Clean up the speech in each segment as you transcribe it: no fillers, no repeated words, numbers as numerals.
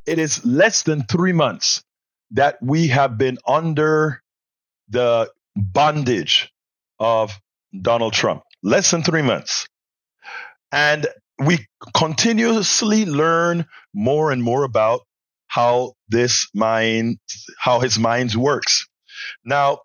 it is less than 3 months that we have been under the bondage of Donald Trump. Less than 3 months. And we continuously learn more and more about how his mind works. Now,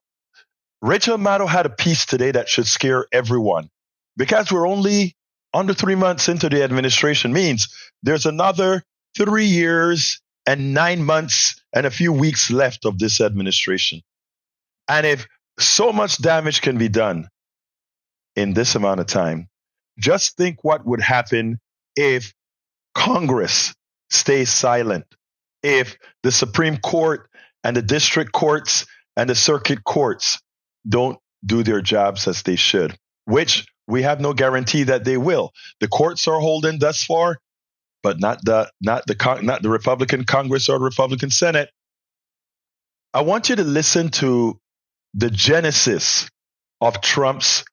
Rachel Maddow had a piece today that should scare everyone, because we're only under 3 months into the administration means there's another 3 years and 9 months and a few weeks left of this administration. And if so much damage can be done in this amount of time, just think what would happen if Congress stays silent, if the Supreme Court and the district courts and the circuit courts don't do their jobs as they should, which we have no guarantee that they will. The courts are holding thus far, but not the Republican Congress or the Republican Senate. I want you to listen to the genesis of Trump's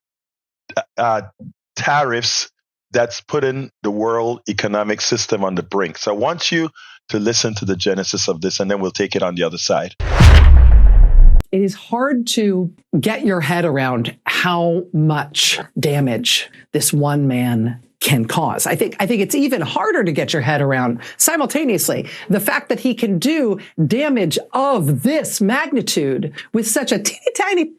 tariffs that's putting the world economic system on the brink. So I want you to listen to the genesis of this, and then we'll take it on the other side. It is hard to get your head around how much damage this one man can cause. I think it's even harder to get your head around simultaneously the fact that he can do damage of this magnitude with such a teeny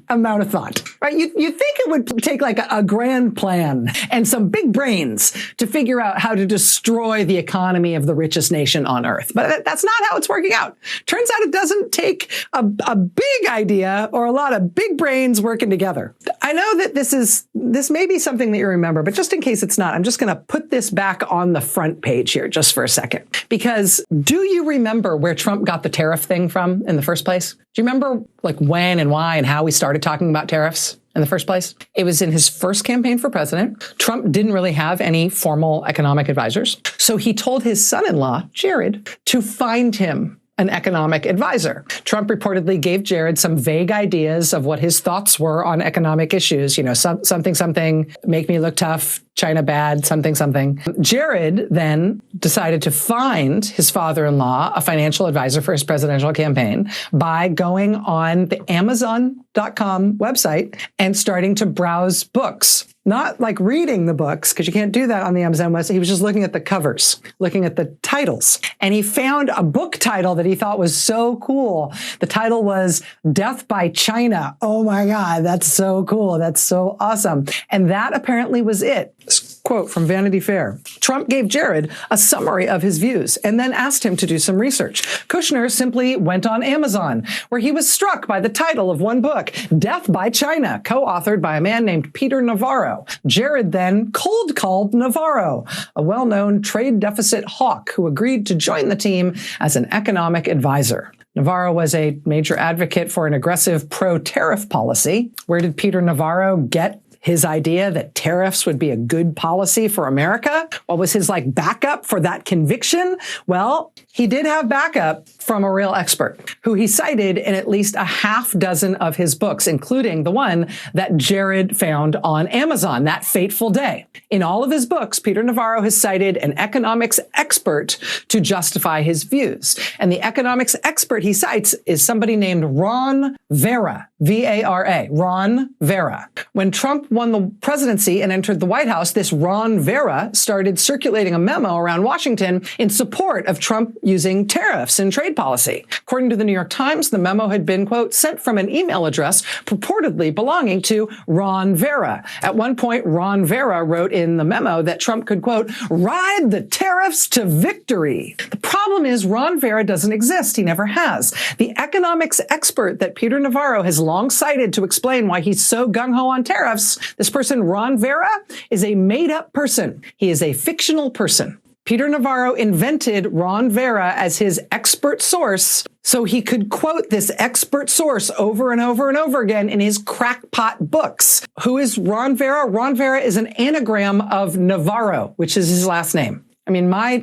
amount of thought, right? You think it would take like a grand plan and some big brains to figure out how to destroy the economy of the richest nation on earth. But that's not how it's working out. Turns out it doesn't take a big idea or a lot of big brains working together. I know that this may be something that you remember, but just in case it's not, I'm just going to put this back on the front page here just for a second. Because do you remember where Trump got the tariff thing from in the first place? Do you remember like when and why and how we started talking about tariffs in the first place? It was in his first campaign for president. Trump didn't really have any formal economic advisors. So he told his son-in-law, Jared, to find him an economic advisor. Trump reportedly gave Jared some vague ideas of what his thoughts were on economic issues. You know, something, make me look tough, China bad, something. Jared then decided to find his father-in-law a financial advisor for his presidential campaign by going on the Amazon.com website and starting to browse books. Not like reading the books, because you can't do that on the Amazon website. He was just looking at the covers, looking at the titles. And he found a book title that he thought was so cool. The title was Death by China. Oh my God, that's so cool. That's so awesome. And that apparently was it. This quote from Vanity Fair. Trump gave Jared a summary of his views and then asked him to do some research. Kushner simply went on Amazon, where he was struck by the title of one book, Death by China, co-authored by a man named Peter Navarro. Jared then cold called Navarro, a well-known trade deficit hawk who agreed to join the team as an economic advisor. Navarro was a major advocate for an aggressive pro-tariff policy. Where did Peter Navarro get his idea that tariffs would be a good policy for America? What was his backup for that conviction? Well, he did have backup from a real expert who he cited in at least a half dozen of his books, including the one that Jared found on Amazon that fateful day. In all of his books, Peter Navarro has cited an economics expert to justify his views. And the economics expert he cites is somebody named Ron Vara, V-A-R-A, Ron Vara. When Trump won the presidency and entered the White House, this Ron Vara started circulating a memo around Washington in support of Trump using tariffs in trade policy. According to the New York Times, the memo had been, quote, sent from an email address purportedly belonging to Ron Vara. At one point, Ron Vara wrote in the memo that Trump could, quote, ride the tariffs to victory. The problem is Ron Vara doesn't exist. He never has. The economics expert that Peter Navarro has long cited to explain why he's so gung-ho on tariffs, this person, Ron Vara, is a made-up person. He is a fictional person. Peter Navarro invented Ron Vara as his expert source so he could quote this expert source over and over and over again in his crackpot books. Who is Ron Vara? Ron Vara is an anagram of Navarro, which is his last name. I mean, my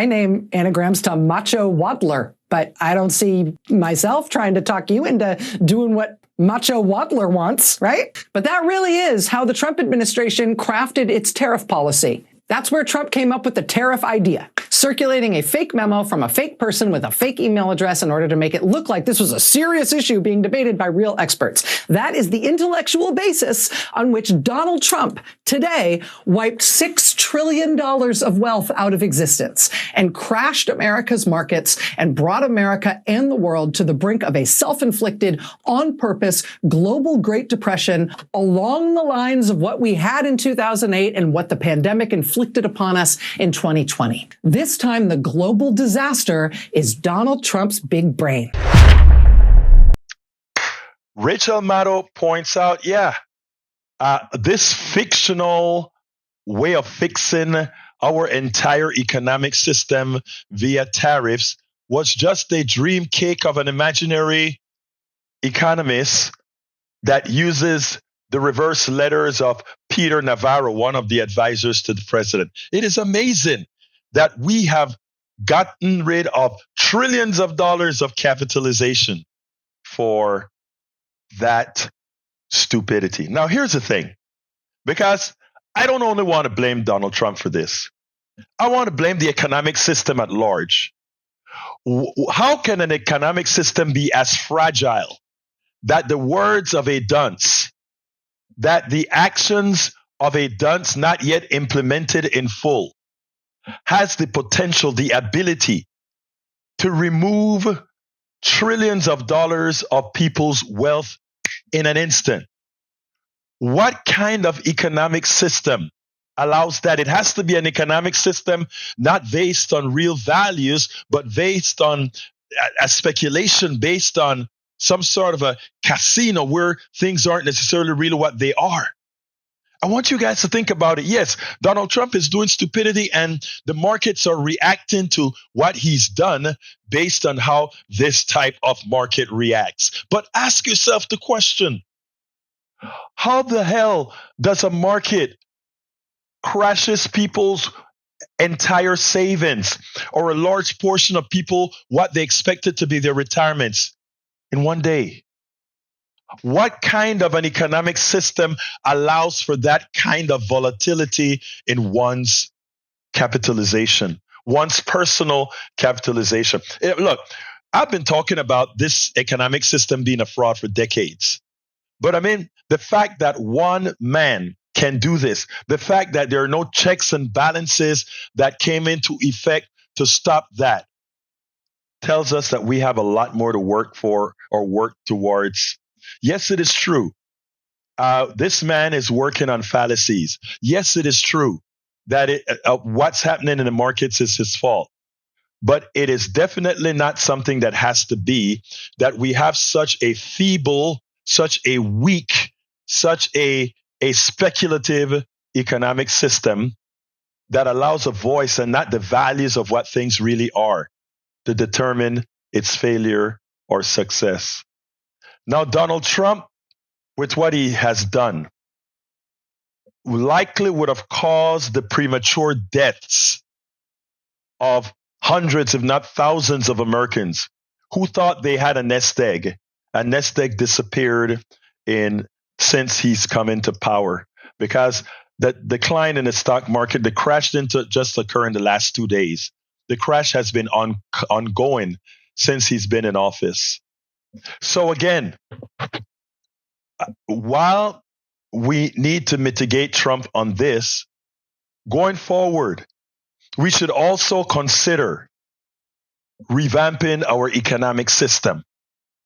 name anagrams to Macho Waddler, but I don't see myself trying to talk you into doing what Macho Waddler wants, right? But that really is how the Trump administration crafted its tariff policy. That's where Trump came up with the tariff idea. circulating a fake memo from a fake person with a fake email address in order to make it look like this was a serious issue being debated by real experts. That is the intellectual basis on which Donald Trump today wiped $6 trillion of wealth out of existence and crashed America's markets and brought America and the world to the brink of a self-inflicted, on-purpose, global Great Depression along the lines of what we had in 2008 and what the pandemic inflicted upon us in 2020. This time, the global disaster is Donald Trump's big brain. Rachel Maddow points out, this fictional way of fixing our entire economic system via tariffs was just a dream cake of an imaginary economist that uses the reverse letters of Peter Navarro, one of the advisors to the president. It is amazing that we have gotten rid of trillions of dollars of capitalization for that stupidity. Now, here's the thing, because I don't only want to blame Donald Trump for this. I want to blame the economic system at large. How can an economic system be as fragile that the words of a dunce, that the actions of a dunce not yet implemented in full, has the potential, the ability to remove trillions of dollars of people's wealth in an instant? What kind of economic system allows that? It has to be an economic system not based on real values, but based on a speculation, based on some sort of a casino where things aren't necessarily really what they are. I want you guys to think about it. Yes, Donald Trump is doing stupidity and the markets are reacting to what he's done based on how this type of market reacts. But ask yourself the question, how the hell does a market crashes people's entire savings or a large portion of people what they expected to be their retirements in one day? What kind of an economic system allows for that kind of volatility in one's capitalization, one's personal capitalization? Look, I've been talking about this economic system being a fraud for decades. But I mean, the fact that one man can do this, the fact that there are no checks and balances that came into effect to stop that, tells us that we have a lot more to work for or work towards. Yes, it is true. This man is working on fallacies. Yes, it is true that what's happening in the markets is his fault. But it is definitely not something that has to be that we have such a feeble, such a weak, such a speculative economic system that allows a voice and not the values of what things really are to determine its failure or success. Now, Donald Trump, with what he has done, likely would have caused the premature deaths of hundreds, if not thousands, of Americans who thought they had a nest egg. A nest egg disappeared since he's come into power, because the decline in the stock market, the crash didn't just occur in the last 2 days. The crash has been ongoing since he's been in office. So again, while we need to mitigate Trump on this, going forward, we should also consider revamping our economic system,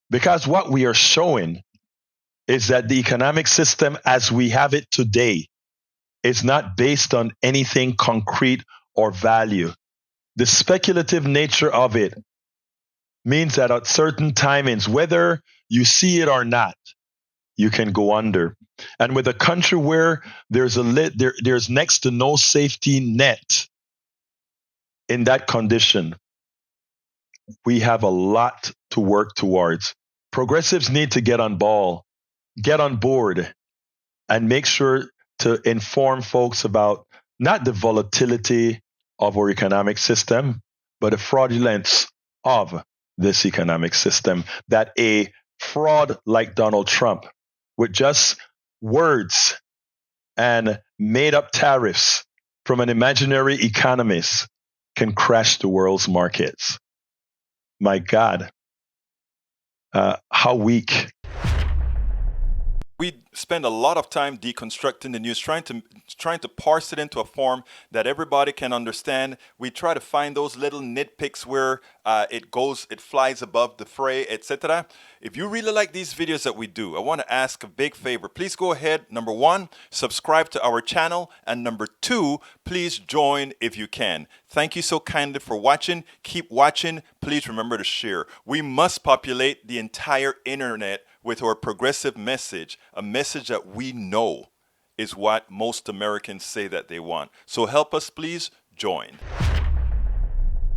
because what we are showing is that the economic system as we have it today is not based on anything concrete or value. The speculative nature of it means that at certain timings, whether you see it or not, you can go under. And with a country where there's next to no safety net in that condition, we have a lot to work towards. Progressives need to get on board, and make sure to inform folks about not the volatility of our economic system, but the fraudulence of this economic system, that a fraud like Donald Trump, with just words and made up tariffs from an imaginary economist, can crash the world's markets. My God, how weak. We spend a lot of time deconstructing the news, trying to parse it into a form that everybody can understand. We try to find those little nitpicks where it flies above the fray, etc. If you really like these videos that we do, I want to ask a big favor. Please go ahead, number one, subscribe to our channel, and number two, please join if you can. Thank you so kindly for watching. Keep watching. Please remember to share. We must populate the entire internet with our progressive message, a message that we know is what most Americans say that they want. So help us, please join.